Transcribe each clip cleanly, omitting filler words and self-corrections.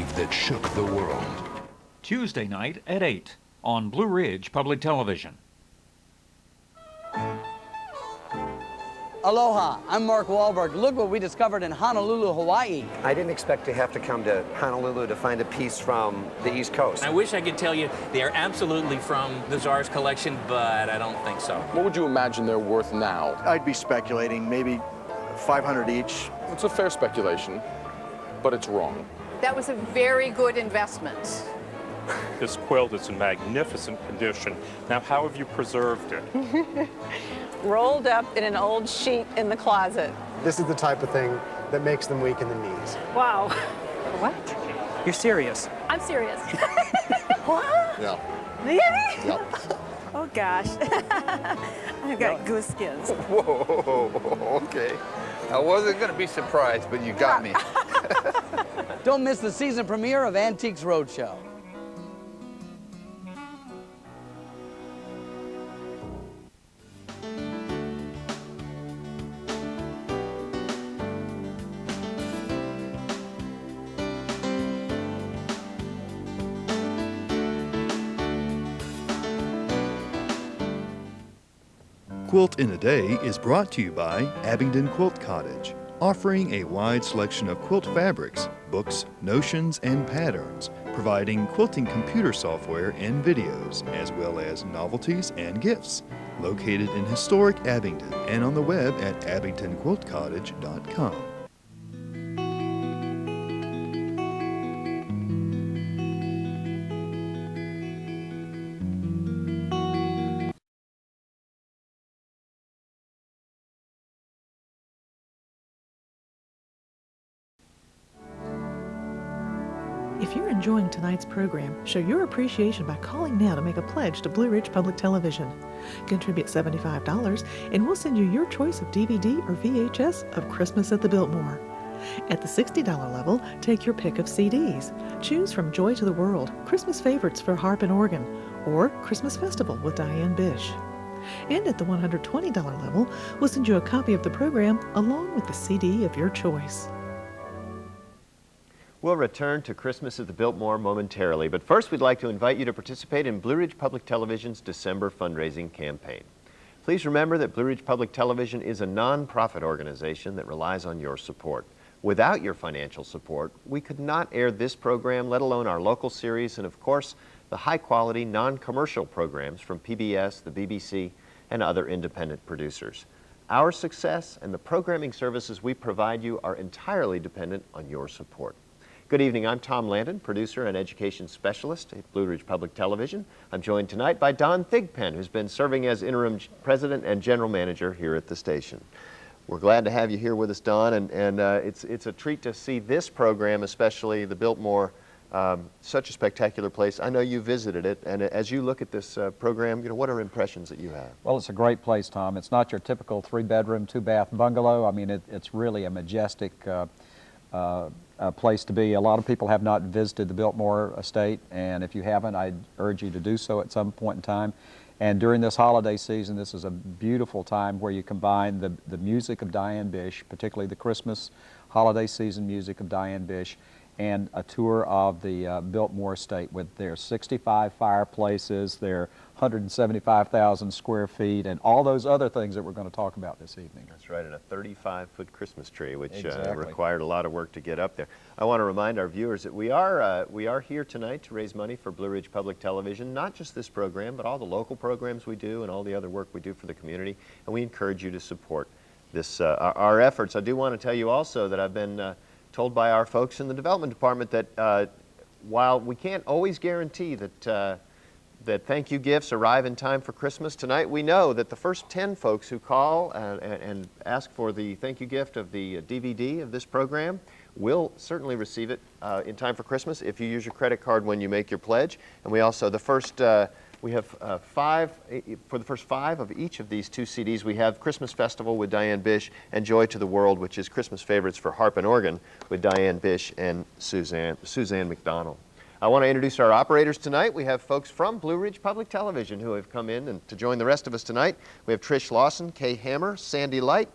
wave that shook the world. Tuesday night at 8 on Blue Ridge Public Television. Aloha, I'm Mark Wahlberg. Look what we discovered in Honolulu, Hawaii. I didn't expect to have to come to Honolulu to find a piece from the East Coast. I wish I could tell you they are absolutely from the Czar's collection, but I don't think so. What would you imagine they're worth now? I'd be speculating maybe 500 each. It's a fair speculation, but it's wrong. That was a very good investment. This quilt is in magnificent condition. Now, how have you preserved it? Rolled up in an old sheet in the closet. This is the type of thing that makes them weak in the knees. Wow. What? You're serious? I'm serious. What? Yeah. Really? Yeah. Oh gosh. I've got goose skins. Whoa, okay. I wasn't going to be surprised, but you got me. Don't miss the season premiere of Antiques Roadshow. Quilt in a Day is brought to you by Abingdon Quilt Cottage, offering a wide selection of quilt fabrics, books, notions, and patterns, providing quilting computer software and videos, as well as novelties and gifts. Located in historic Abingdon and on the web at abingtonquiltcottage.com. If you're enjoying tonight's program, show your appreciation by calling now to make a pledge to Blue Ridge Public Television. Contribute $75 and we'll send you your choice of DVD or VHS of Christmas at the Biltmore. At the $60 level, take your pick of CDs. Choose from Joy to the World, Christmas Favorites for Harp and Organ, or Christmas Festival with Diane Bish. And at the $120 level, we'll send you a copy of the program along with the CD of your choice. We'll return to Christmas at the Biltmore momentarily, but first we'd like to invite you to participate in Blue Ridge Public Television's December fundraising campaign. Please remember that Blue Ridge Public Television is a non-profit organization that relies on your support. Without your financial support, we could not air this program, let alone our local series, and of course, the high-quality, non-commercial programs from PBS, the BBC, and other independent producers. Our success and the programming services we provide you are entirely dependent on your support. Good evening, I'm Tom Landon, producer and education specialist at Blue Ridge Public Television. I'm joined tonight by Don Thigpen, who's been serving as interim president and general manager here at the station. We're glad to have you here with us, Don, and it's a treat to see this program, especially the Biltmore, such a spectacular place. I know you visited it, and as you look at this program, what are impressions that you have? Well, it's a great place, Tom. It's not your typical 3-bedroom, 2-bath bungalow. I mean, it's really a majestic place to be. A lot of people have not visited the Biltmore estate, and if you haven't, I'd urge you to do so at some point in time. And during this holiday season, this is a beautiful time where you combine the music of Diane Bish, particularly the Christmas holiday season music of Diane Bish, and a tour of the Biltmore estate with their 65 fireplaces, their 175,000 square feet, and all those other things that we're going to talk about this evening. That's right, and a 35-foot Christmas tree, which exactly. Required a lot of work to get up there. I want to remind our viewers that we are here tonight to raise money for Blue Ridge Public Television, not just this program, but all the local programs we do and all the other work we do for the community, and we encourage you to support this our efforts. I do want to tell you also that I've been told by our folks in the development department that while we can't always guarantee that that thank you gifts arrive in time for Christmas, tonight we know that the first 10 folks who call and ask for the thank you gift of the DVD of this program will certainly receive it in time for Christmas if you use your credit card when you make your pledge. And we also, we have 5, for the first 5 of each of these 2 CDs, we have Christmas Festival with Diane Bish and Joy to the World, which is Christmas Favorites for Harp and Organ with Diane Bish and Suzanne McDonald. I want to introduce our operators tonight. We have folks from Blue Ridge Public Television who have come in and to join the rest of us tonight. We have Trish Lawson, Kay Hammer, Sandy Light,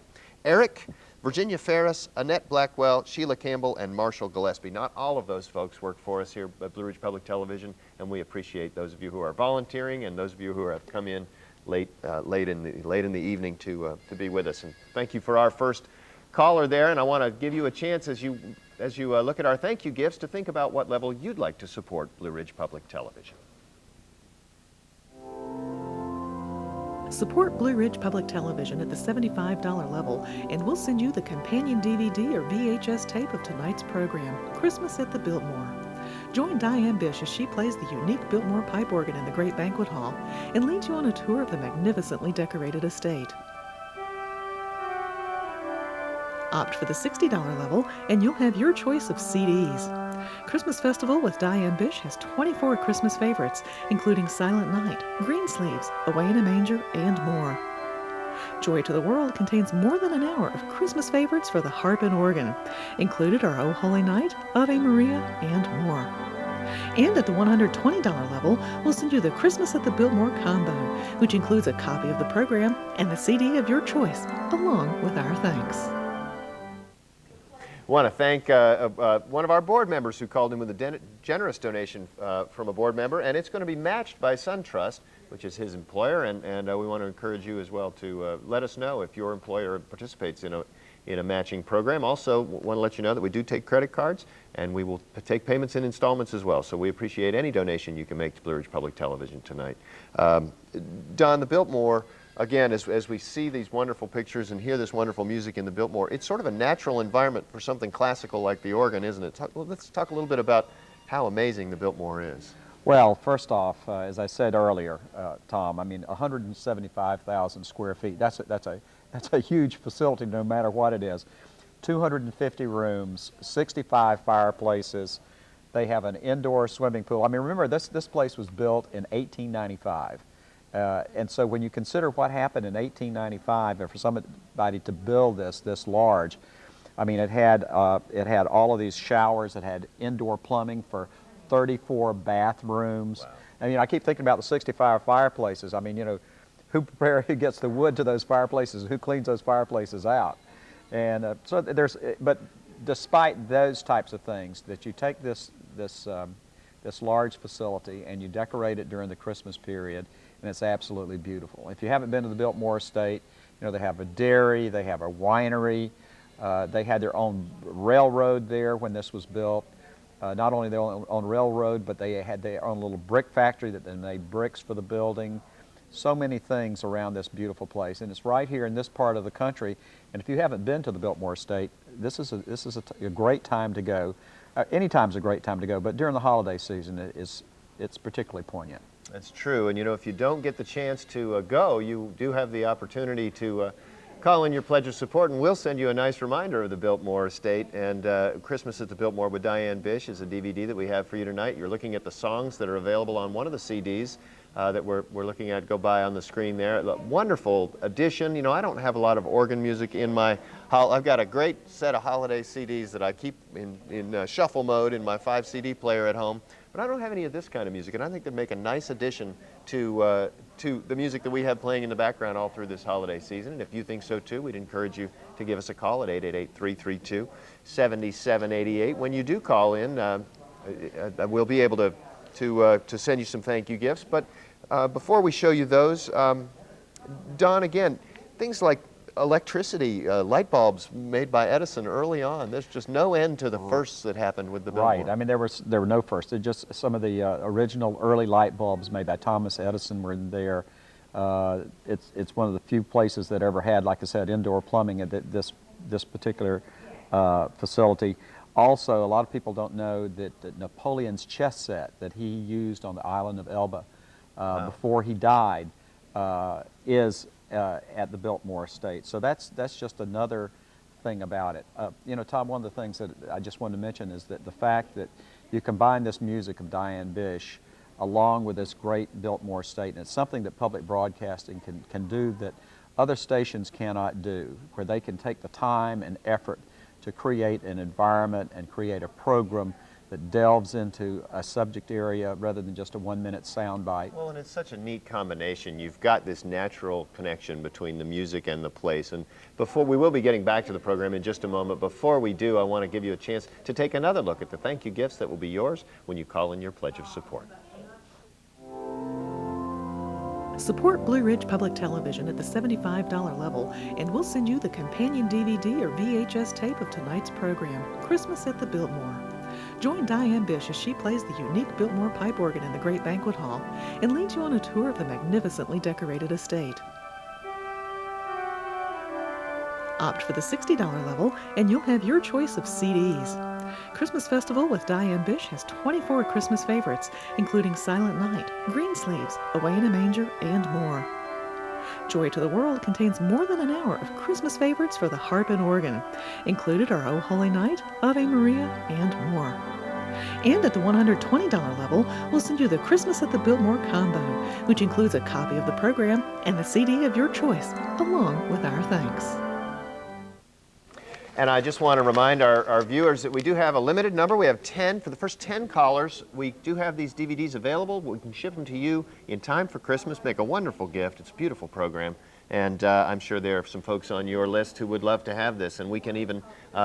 Eric, Virginia Ferris, Annette Blackwell, Sheila Campbell, and Marshall Gillespie. Not all of those folks work for us here at Blue Ridge Public Television, and we appreciate those of you who are volunteering and those of you who have come in late in the evening to be with us. And thank you for our first caller there, and I want to give you a chance as you look at our thank you gifts to think about what level you'd like to support Blue Ridge Public Television. Support Blue Ridge Public Television at the $75 level, and we'll send you the companion DVD or VHS tape of tonight's program, Christmas at the Biltmore. Join Diane Bish as she plays the unique Biltmore pipe organ in the Great Banquet Hall and leads you on a tour of the magnificently decorated estate. Opt for the $60 level, and you'll have your choice of CDs. Christmas Festival with Diane Bish has 24 Christmas favorites, including Silent Night, Greensleeves, Away in a Manger, and more. Joy to the World contains more than an hour of Christmas favorites for the harp and organ. Included are O Holy Night, Ave Maria, and more. And at the $120 level, we'll send you the Christmas at the Biltmore combo, which includes a copy of the program and the CD of your choice, along with our thanks. I want to thank one of our board members who called in with a generous donation from a board member, and it's going to be matched by SunTrust, which is his employer, and we want to encourage you as well to let us know if your employer participates in a matching program. Also, want to let you know that we do take credit cards, and we will take payments in installments as well, so we appreciate any donation you can make to Blue Ridge Public Television tonight. Don, the Biltmore, again, as we see these wonderful pictures and hear this wonderful music in the Biltmore, it's sort of a natural environment for something classical like the organ, isn't it? Let's talk a little bit about how amazing the Biltmore is. Well, first off, as I said earlier, Tom, I mean, 175,000 square feet, that's a huge facility no matter what it is. 250 rooms, 65 fireplaces. They have an indoor swimming pool. I mean, remember, this place was built in 1895. And so when you consider what happened in 1895, and for somebody to build this large, I mean, it had all of these showers. It had indoor plumbing for 34 bathrooms. Wow. I mean, I keep thinking about the 65 fireplaces. I mean, you know, who gets the wood to those fireplaces? Who cleans those fireplaces out? And but despite those types of things, that you take this large facility and you decorate it during the Christmas period, and it's absolutely beautiful. If you haven't been to the Biltmore estate, you know, they have a dairy, they have a winery, they had their own railroad there when this was built. Not only their own railroad, but they had their own little brick factory that they made bricks for the building. So many things around this beautiful place, and it's right here in this part of the country. And if you haven't been to the Biltmore estate, this is a great time to go. Any time's a great time to go, but during the holiday season, it's particularly poignant. That's true, and you know, if you don't get the chance to go, you do have the opportunity to call in your pledge of support, and we'll send you a nice reminder of the Biltmore estate. And Christmas at the Biltmore with Diane Bish is a DVD that we have for you tonight. You're looking at the songs that are available on one of the CDs that we're looking at go by on the screen there. A wonderful addition. You know, I don't have a lot of organ music in my I've got a great set of holiday CDs that I keep in shuffle mode in my 5 CD player at home, but I don't have any of this kind of music, and I think they'd make a nice addition to the music that we have playing in the background all through this holiday season. And if you think so too, we'd encourage you to give us a call at 888-332-7788. When you do call in, we'll be able to send you some thank you gifts. But before we show you those, Don, again, things like electricity, light bulbs made by Edison early on. There's just no end to the firsts that happened with the Biltmore. Right. I mean, there were no firsts. They're just some of the original early light bulbs made by Thomas Edison were in there. It's one of the few places that ever had, like I said, indoor plumbing at this particular facility. Also, a lot of people don't know that Napoleon's chess set that he used on the island of Elba before he died is at the Biltmore estate. So that's just another thing about it. You know, Tom, one of the things that I just wanted to mention is that the fact that you combine this music of Diane Bish along with this great Biltmore estate, and it's something that public broadcasting can do that other stations cannot do, where they can take the time and effort to create an environment and create a program that delves into a subject area rather than just a 1-minute soundbite. Well, and it's such a neat combination. You've got this natural connection between the music and the place. And before, we will be getting back to the program in just a moment. Before we do, I want to give you a chance to take another look at the thank you gifts that will be yours when you call in your pledge of support. Support Blue Ridge Public Television at the $75 level, and we'll send you the companion DVD or VHS tape of tonight's program, Christmas at the Biltmore. Join Diane Bish as she plays the unique Biltmore pipe organ in the Great Banquet Hall and leads you on a tour of the magnificently decorated estate. Opt for the $60 level, and you'll have your choice of CDs. Christmas Festival with Diane Bish has 24 Christmas favorites, including Silent Night, Greensleeves, Away in a Manger, and more. Joy to the World contains more than an hour of Christmas favorites for the harp and organ. Included are O Holy Night, Ave Maria, and more. And at the $120 level, we'll send you the Christmas at the Biltmore combo, which includes a copy of the program and the CD of your choice, along with our thanks. And I just want to remind our viewers that we do have a limited number. We have 10. For the first 10 callers, we do have these DVDs available. We can ship them to you in time for Christmas. Make a wonderful gift. It's a beautiful program. And I'm sure there are some folks on your list who would love to have this. And we can even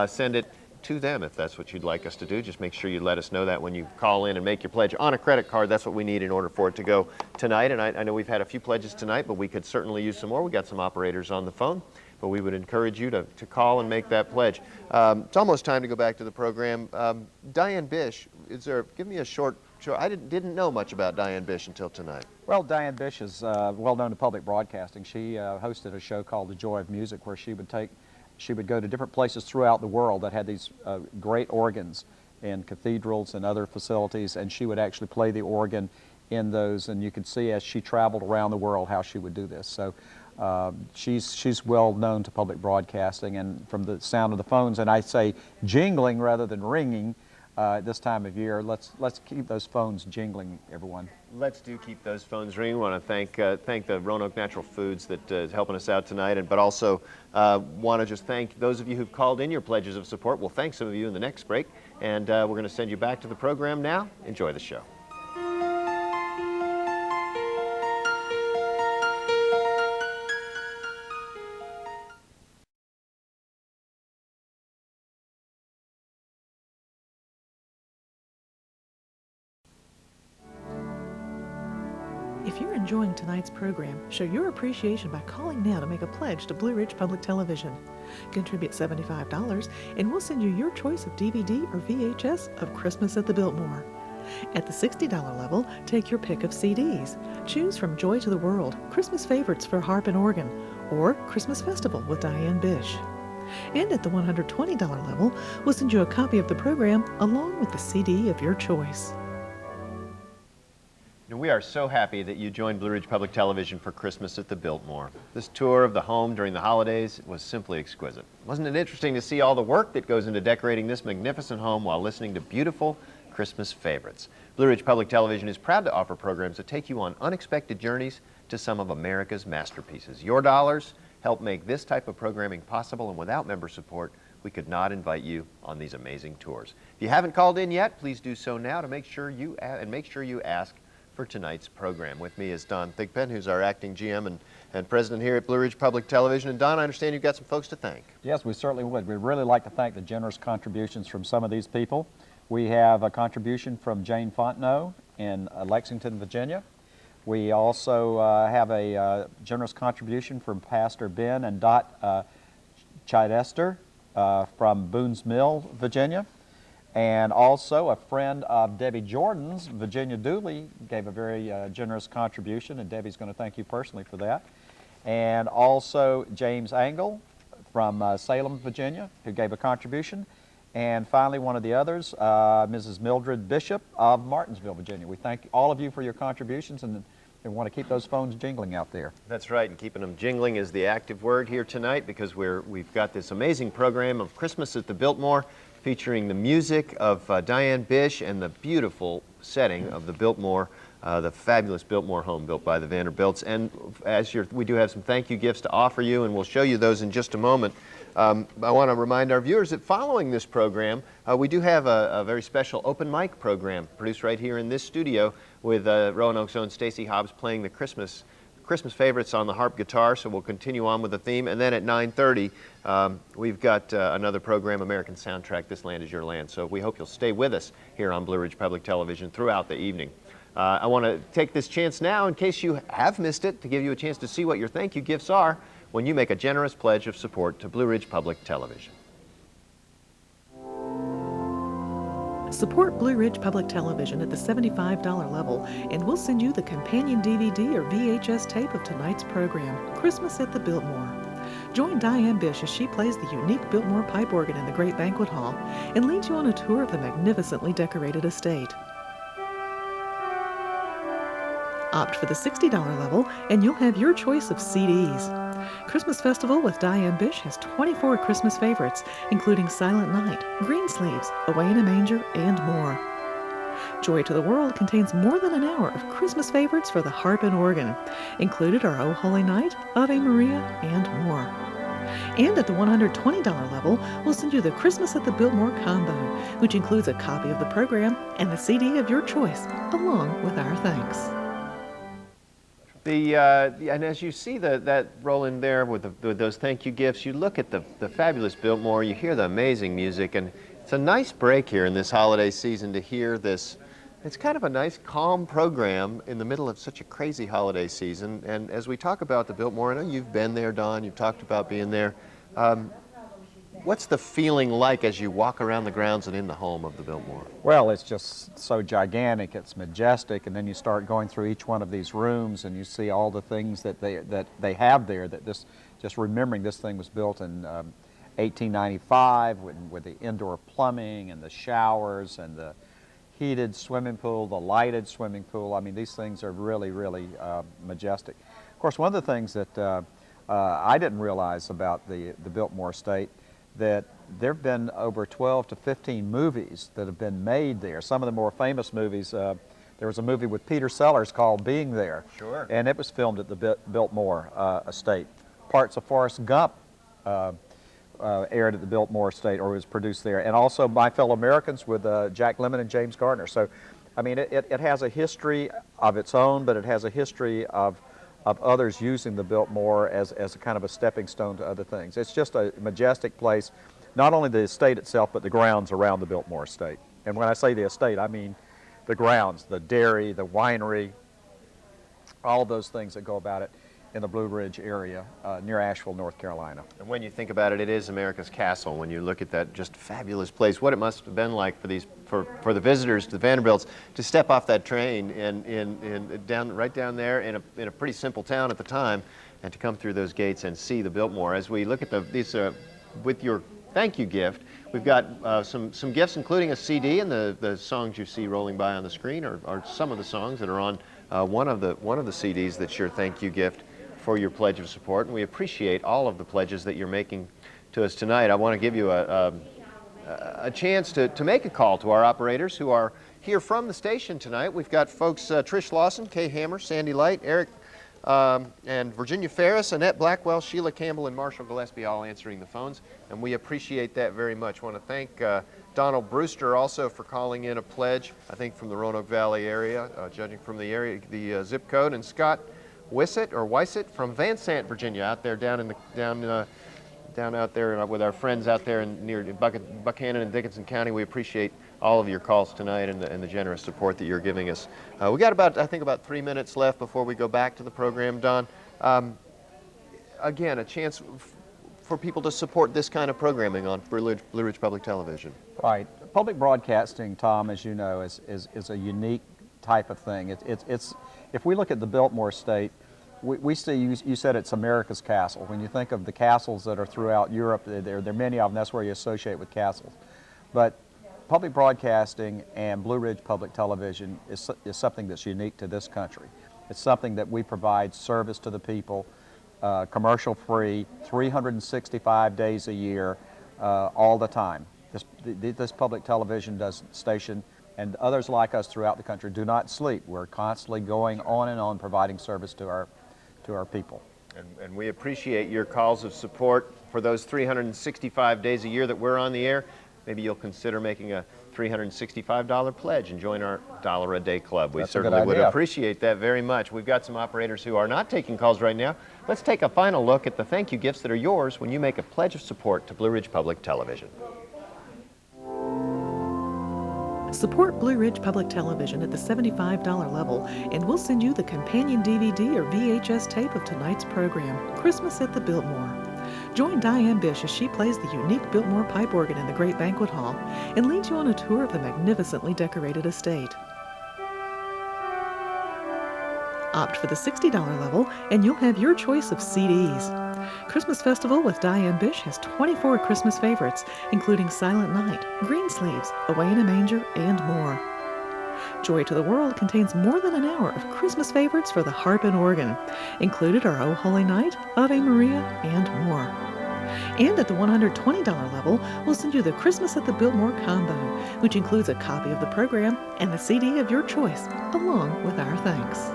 send it to them if that's what you'd like us to do. Just make sure you let us know that when you call in and make your pledge on a credit card. That's what we need in order for it to go tonight. And I know we've had a few pledges tonight, but we could certainly use some more. We got some operators on the phone. But we would encourage you to call and make that pledge. It's almost time to go back to the program. Diane Bish, give me a short, I didn't know much about Diane Bish until tonight. Well, Diane Bish is well known to public broadcasting. She hosted a show called The Joy of Music, where she would go to different places throughout the world that had these great organs in cathedrals and other facilities, and she would actually play the organ in those, and you could see as she traveled around the world how she would do this. So she's well known to public broadcasting, and from the sound of the phones, and I say jingling rather than ringing this time of year. Let's keep those phones jingling, everyone. Let's keep those phones ringing. We want to thank the Roanoke Natural Foods that is helping us out tonight, but also want to just thank those of you who've called in your pledges of support. We'll thank some of you in the next break, and we're going to send you back to the program now. Enjoy the show. If you're enjoying tonight's program, show your appreciation by calling now to make a pledge to Blue Ridge Public Television. Contribute $75 and we'll send you your choice of DVD or VHS of Christmas at the Biltmore. At the $60 level, take your pick of CDs. Choose from Joy to the World, Christmas Favorites for Harp and Organ, or Christmas Festival with Diane Bish. And at the $120 level, we'll send you a copy of the program along with the CD of your choice. And we are so happy that you joined Blue Ridge Public Television for Christmas at the Biltmore. This tour of the home during the holidays was simply exquisite. Wasn't it interesting to see all the work that goes into decorating this magnificent home while listening to beautiful Christmas favorites? Blue Ridge Public Television is proud to offer programs that take you on unexpected journeys to some of America's masterpieces. Your dollars help make this type of programming possible, and without member support, we could not invite you on these amazing tours. If you haven't called in yet, please do so now to make sure you ask for tonight's program. With me is Don Thigpen, who's our acting GM and president here at Blue Ridge Public Television. And Don, I understand you've got some folks to thank. Yes, we certainly would. We'd really like to thank the generous contributions from some of these people. We have a contribution from Jane Fontenot in Lexington, Virginia. We also have a generous contribution from Pastor Ben and Dot Chidester from Boone's Mill, Virginia. And also a friend of Debbie Jordan's, Virginia Dooley, gave a very generous contribution, and Debbie's going to thank you personally for that. And also James Angle from Salem, Virginia, who gave a contribution. And finally, one of the others, Mrs. Mildred Bishop of Martinsville, Virginia. We thank all of you for your contributions, and we want to keep those phones jingling out there. That's right, and keeping them jingling is the active word here tonight, because we've got this amazing program of Christmas at the Biltmore. featuring the music of Diane Bish and the beautiful setting of the Biltmore, the fabulous Biltmore home built by the Vanderbilts. And we do have some thank you gifts to offer you, and we'll show you those in just a moment. I want to remind our viewers that following this program, we do have a very special open mic program produced right here in this studio with Roanoke's own Stacy Hobbs playing the Christmas favorites on the harp guitar. So we'll continue on with the theme, and then at 9:30 we've got another program, American Soundtrack, This Land Is Your Land. So we hope you'll stay with us here on Blue Ridge Public Television throughout the evening. I want to take this chance now, in case you have missed it, to give you a chance to see what your thank you gifts are when you make a generous pledge of support to Blue Ridge Public Television. Support Blue Ridge Public Television at the $75 level, and we'll send you the companion DVD or VHS tape of tonight's program, Christmas at the Biltmore. Join Diane Bish as she plays the unique Biltmore pipe organ in the Great Banquet Hall and leads you on a tour of the magnificently decorated estate. Opt for the $60 level, and you'll have your choice of CDs. Christmas Festival with Diane Bish has 24 Christmas favorites, including Silent Night, Greensleeves, Away in a Manger, and more. Joy to the World contains more than an hour of Christmas favorites for the harp and organ. Included are O Holy Night, Ave Maria, and more. And at the $120 level, we'll send you the Christmas at the Biltmore combo, which includes a copy of the program and the CD of your choice, along with our thanks. And as you see that roll in there with those thank you gifts, you look at the fabulous Biltmore, you hear the amazing music, and it's a nice break here in this holiday season to hear this. It's kind of a nice, calm program in the middle of such a crazy holiday season. And as we talk about the Biltmore, I know you've been there, Don, you've talked about being there. What's the feeling like as you walk around the grounds and in the home of the Biltmore? Well, it's just so gigantic, it's majestic, and then you start going through each one of these rooms and you see all the things that they have there, just remembering this thing was built in 1895 with the indoor plumbing and the showers and the heated swimming pool, the lighted swimming pool. I mean, these things are really, really majestic. Of course, one of the things that I didn't realize about the Biltmore estate, that there have been over 12 to 15 movies that have been made there. Some of the more famous movies, there was a movie with Peter Sellers called Being There. Sure. And it was filmed at the Biltmore estate. Parts of Forrest Gump aired at the Biltmore estate, or was produced there. And also My Fellow Americans with Jack Lemmon and James Garner. So, I mean, it has a history of its own, but it has a history of others using the Biltmore as a kind of a stepping stone to other things. It's just a majestic place, not only the estate itself, but the grounds around the Biltmore estate. And when I say the estate, I mean the grounds, the dairy, the winery, all of those things that go about it in the Blue Ridge area near Asheville, North Carolina. And when you think about it, it is America's castle. When you look at that just fabulous place, what it must have been like for the visitors to the Vanderbilts to step off that train right down there in a pretty simple town at the time, and to come through those gates and see the Biltmore. As we look at these with your thank you gift, we've got some gifts, including a CD, and the songs you see rolling by on the screen are some of the songs that are on one of the CDs that's your thank you gift for your pledge of support, and we appreciate all of the pledges that you're making to us tonight. I want to give you a chance to make a call to our operators who are here from the station tonight. We've got folks Trish Lawson, Kay Hammer, Sandy Light, Eric and Virginia Ferris, Annette Blackwell, Sheila Campbell, and Marshall Gillespie all answering the phones, and we appreciate that very much. I want to thank Donald Brewster also for calling in a pledge, I think from the Roanoke Valley area, judging from the area, the zip code, and Scott Wysett from Van Sant, Virginia, out there down out there with our friends out there near Buchanan and Dickinson County. We appreciate all of your calls tonight and the generous support that you're giving us. We got about 3 minutes left before we go back to the program, Don. Again, a chance for people to support this kind of programming on Blue Ridge Public Television. Right. Public broadcasting, Tom, as you know, is a unique type of thing. It's if we look at the Biltmore estate, we see, you said it's America's castle. When you think of the castles that are throughout Europe, there are many of them, that's where you associate with castles. But public broadcasting and Blue Ridge Public Television is something that's unique to this country. It's something that we provide service to the people, commercial free, 365 days a year, all the time. This public television station and others like us throughout the country do not sleep. We're constantly going on and on providing service to our people. And we appreciate your calls of support for those 365 days a year that we're on the air. Maybe you'll consider making a $365 pledge and join our $1 a day club. We certainly would appreciate that very much. We've got some operators who are not taking calls right now. Let's take a final look at the thank you gifts that are yours when you make a pledge of support to Blue Ridge Public Television. Support Blue Ridge Public Television at the $75 level, and we'll send you the companion DVD or VHS tape of tonight's program, Christmas at the Biltmore. Join Diane Bish as she plays the unique Biltmore pipe organ in the Great Banquet Hall and leads you on a tour of the magnificently decorated estate. Opt for the $60 level, and you'll have your choice of CDs. Christmas Festival with Diane Bish has 24 Christmas favorites, including Silent Night, Greensleeves, Away in a Manger, and more. Joy to the World contains more than an hour of Christmas favorites for the harp and organ. Included are O Holy Night, Ave Maria, and more. And at the $120 level, we'll send you the Christmas at the Biltmore combo, which includes a copy of the program and the CD of your choice, along with our thanks.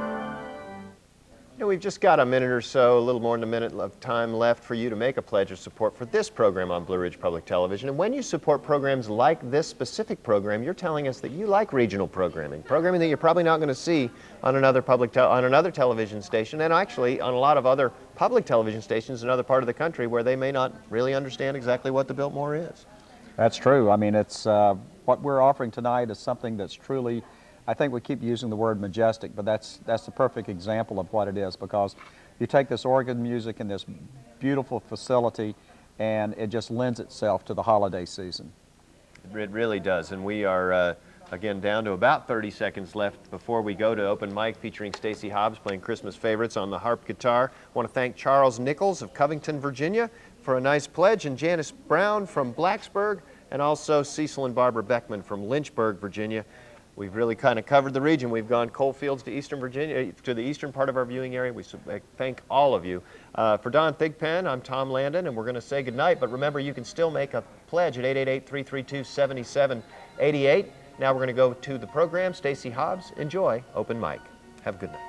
You know, we've just got a minute or so, a little more than a minute of time left for you to make a pledge of support for this program on Blue Ridge Public Television. And when you support programs like this specific program, you're telling us that you like regional programming that you're probably not going to see on another television station, and actually on a lot of other public television stations in other part of the country where they may not really understand exactly what the Biltmore is. That's true. I mean, it's what we're offering tonight is something that's truly, I think we keep using the word majestic, but that's the perfect example of what it is, because you take this organ music in this beautiful facility and it just lends itself to the holiday season. It really does, and we are again down to about 30 seconds left before we go to open mic featuring Stacey Hobbs playing Christmas favorites on the harp guitar. I want to thank Charles Nichols of Covington, Virginia for a nice pledge, and Janice Brown from Blacksburg, and also Cecil and Barbara Beckman from Lynchburg, Virginia. We've really kind of covered the region. We've gone Coalfields to Eastern Virginia, to the eastern part of our viewing area. We thank all of you. For Don Thigpen, I'm Tom Landon, and we're going to say goodnight. But remember, you can still make a pledge at 888-332-7788. Now we're going to go to the program. Stacey Hobbs, enjoy Open Mic. Have a good night.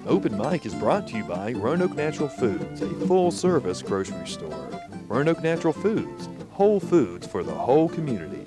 Open Mic is brought to you by Roanoke Natural Foods, a full-service grocery store. Roanoke Natural Foods, whole foods for the whole community.